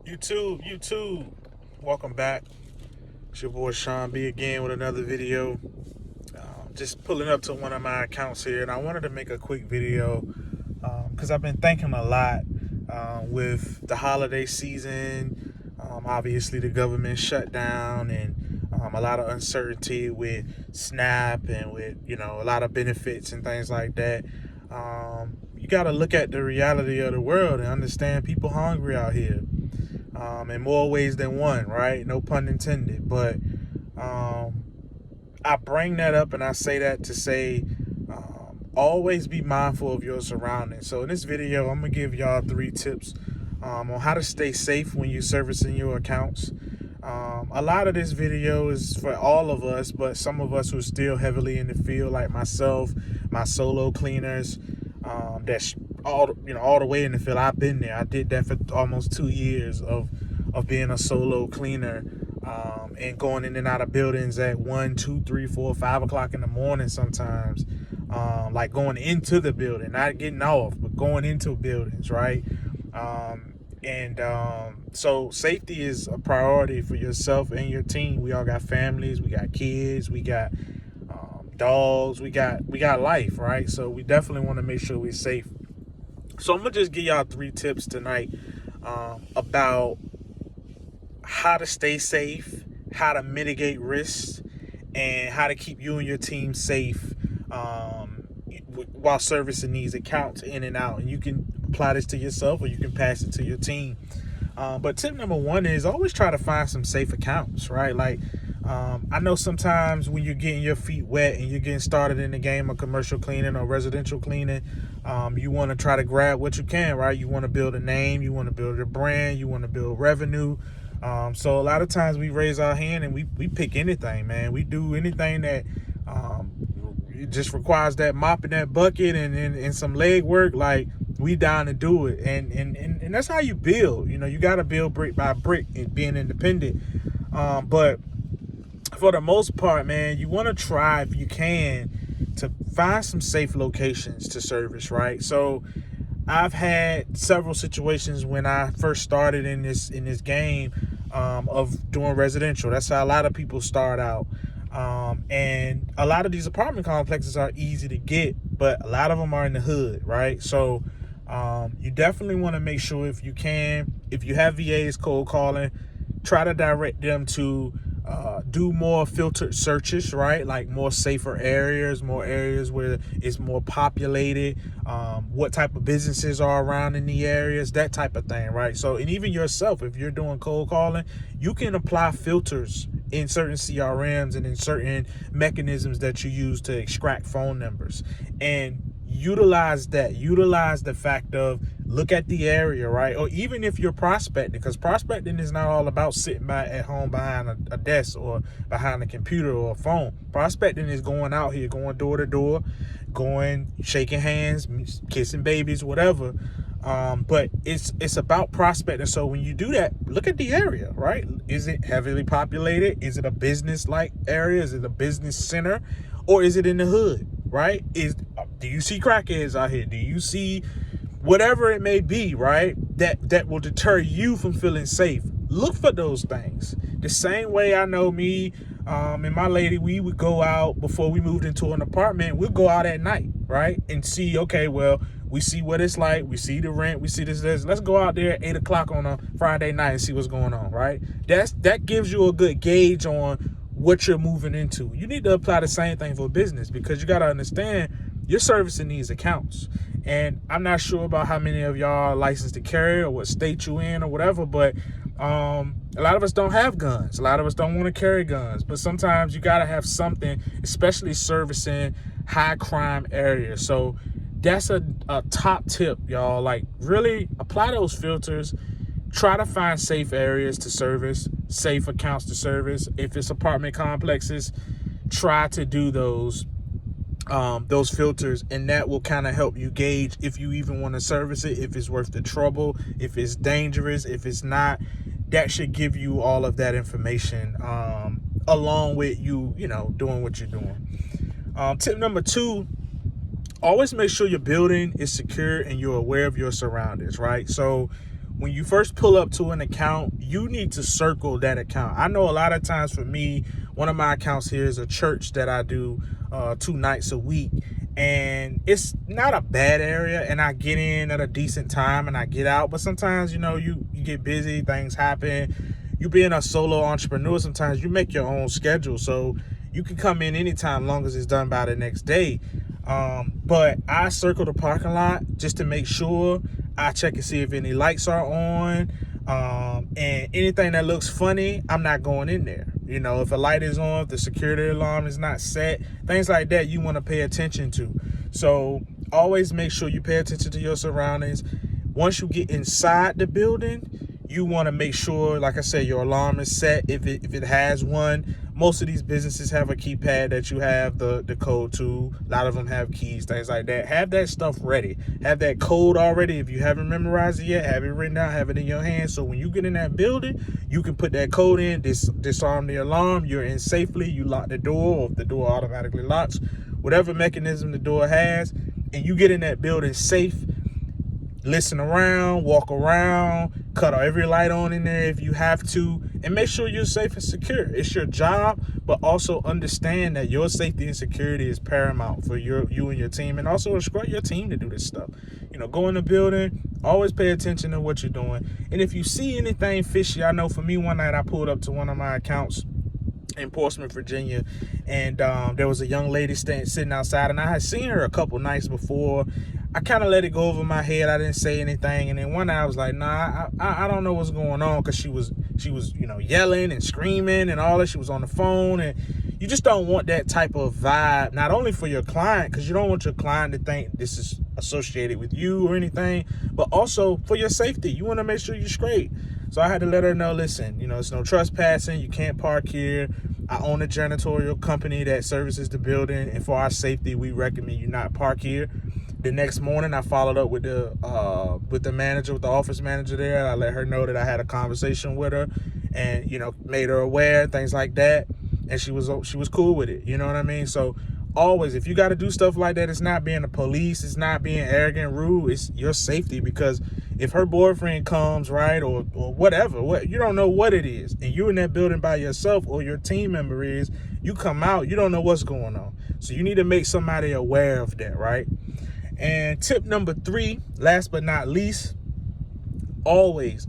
YouTube, welcome back. It's your boy Sean B again with another video. Just pulling up to one of my accounts here, and I wanted to make a quick video because I've been thinking a lot with the holiday season. Obviously, the government shutdown and a lot of uncertainty with SNAP and with a lot of benefits and things like that. You got to look at the reality of the world and understand people hungry out here. In more ways than one, right? No pun intended. But I bring that up and I say that to say always be mindful of your surroundings. So in this video, I'm going to give y'all 3 tips on how to stay safe when you're servicing your accounts. A lot of this video is for all of us, but some of us who are still heavily in the field, like myself, my solo cleaners, that's all the way in the field. I've been there. I did that for almost 2 years of being a solo cleaner, and going in and out of buildings at 1, 2, 3, 4, 5 o'clock in the morning sometimes. Like going into the building, not getting off, but going into buildings, right? So safety is a priority for yourself and your team. We all got families, we got kids, we got dogs, we got life, right? So we definitely want to make sure we're safe. So I'm gonna just give y'all 3 tips tonight about how to stay safe, how to mitigate risks, and how to keep you and your team safe while servicing these accounts in and out. And you can apply this to yourself or you can pass it to your team. But tip number 1 is always try to find some safe accounts, right? Like I know sometimes when you're getting your feet wet and you're getting started in the game of commercial cleaning or residential cleaning, you want to try to grab what you can, right? You want to build a name, you want to build a brand, you want to build revenue. So a lot of times we raise our hand and we pick anything, man. We do anything that it just requires that mop in that bucket and some leg work. Like, we down to do it. And that's how you build. You got to build brick by brick and being independent. But for the most part, man, you want to try, if you can, to find some safe locations to service, right? So I've had several situations when I first started in this game of doing residential. That's how a lot of people start out. And a lot of these apartment complexes are easy to get, but a lot of them are in the hood, right? So you definitely want to make sure, if you can, if you have VAs cold calling, try to direct them to do more filtered searches, right? Like more safer areas, more areas where it's more populated, what type of businesses are around in the areas, that type of thing, right? So, and even yourself, if you're doing cold calling, you can apply filters in certain CRMs and in certain mechanisms that you use to extract phone numbers, and utilize the fact of, look at the area, right? Or even if you're prospecting, because prospecting is not all about sitting at home behind a desk or behind a computer or a phone. Prospecting is going out here, going door to door, going, shaking hands, kissing babies, whatever. But it's about prospecting. So when you do that, look at the area, right? Is it heavily populated? Is it a business-like area? Is it a business center? Or is it in the hood, right? Do you see crackheads out here? Do you see whatever it may be, right? That will deter you from feeling safe. Look for those things. The same way I know me and my lady, we would go out before we moved into an apartment. We'll go out at night, right? And see, okay, well, we see what it's like. We see the rent. We see this. Let's go out there at 8 o'clock on a Friday night and see what's going on, right? That gives you a good gauge on what you're moving into. You need to apply the same thing for business, because you got to understand you're servicing these accounts. And I'm not sure about how many of y'all are licensed to carry or what state you in or whatever, but a lot of us don't have guns. A lot of us don't want to carry guns, but sometimes you got to have something, especially servicing high crime areas. So that's a top tip, y'all. Like, really apply those filters. Try to find safe areas to service, safe accounts to service. If it's apartment complexes, try to do those filters, and that will kind of help you gauge if you even want to service it, if it's worth the trouble, if it's dangerous, if it's not. That should give you all of that information along with you doing what you're doing. Tip number 2, always make sure your building is secure and you're aware of your surroundings, right? So when you first pull up to an account, you need to circle that account. I know a lot of times for me, one of my accounts here is a church that I do 2 nights a week, and it's not a bad area, and I get in at a decent time and I get out. But sometimes, you get busy, things happen. You being a solo entrepreneur, sometimes you make your own schedule, so you can come in anytime, long as it's done by the next day. But I circle the parking lot just to make sure. I check and see if any lights are on, and anything that looks funny, I'm not going in there. If a light is on, if the security alarm is not set, things like that you want to pay attention to. So always make sure you pay attention to your surroundings. Once you get inside the building, you want to make sure, like I said, your alarm is set if it has one. Most of these businesses have a keypad that you have the code to. A lot of them have keys, things like that. Have that stuff ready. Have that code already. If you haven't memorized it yet, have it written down, have it in your hand. So when you get in that building, you can put that code in, disarm the alarm, you're in safely, you lock the door, or if the door automatically locks, whatever mechanism the door has, and you get in that building safe. Listen around, walk around, cut every light on in there if you have to, and make sure you're safe and secure. It's your job, but also understand that your safety and security is paramount for you and your team, and also instruct your team to do this stuff. Go in the building, always pay attention to what you're doing. And if you see anything fishy, I know for me, one night I pulled up to one of my accounts in Portsmouth, Virginia, and there was a young lady sitting outside, and I had seen her a couple nights before. I kind of let it go over my head. I didn't say anything, and then one night I was like, "Nah, I don't know what's going on," because she was yelling and screaming and all that. She was on the phone, and you just don't want that type of vibe. Not only for your client, because you don't want your client to think this is associated with you or anything, but also for your safety. You want to make sure you're straight. So I had to let her know, listen, it's no trespassing. You can't park here. I own a janitorial company that services the building, and for our safety, we recommend you not park here. The next morning, I followed up with the manager, with the office manager there. I let her know that I had a conversation with her, and made her aware, things like that, and she was cool with it. You know what I mean? So always, if you got to do stuff like that, it's not being the police, it's not being arrogant, rude, it's your safety. Because if her boyfriend comes, right, or whatever, you don't know what it is, and you're in that building by yourself, or your team member is, you come out, you don't know what's going on. So you need to make somebody aware of that, right? And tip number 3, last but not least, always